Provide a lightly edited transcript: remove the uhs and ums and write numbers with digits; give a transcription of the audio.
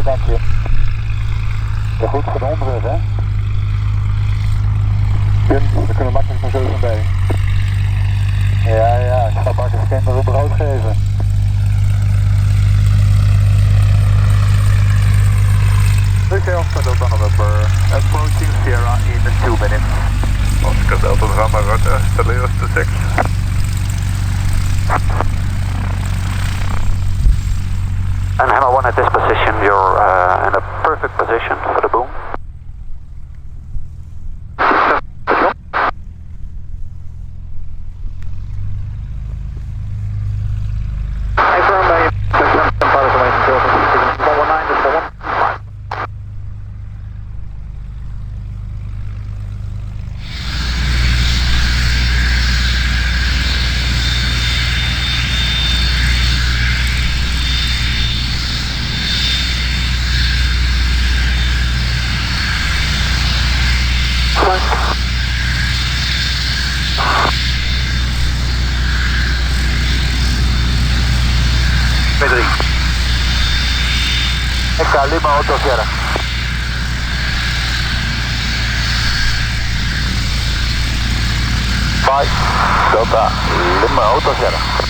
dank je. Ja, goed voor de onderweg, hè? We kunnen makkelijk naar 7B. Ja, ik ga bakkers kinderen brood geven. Okay, Oscar Delta November, approaching Sierra in 2 minutes. Oscar Delta Drama Roger, Stallios to 6. And Hammer 1 at this position, you're in a perfect position for the boom. Lima Auto Sierra. Bye. Delta Lima Auto Sierra.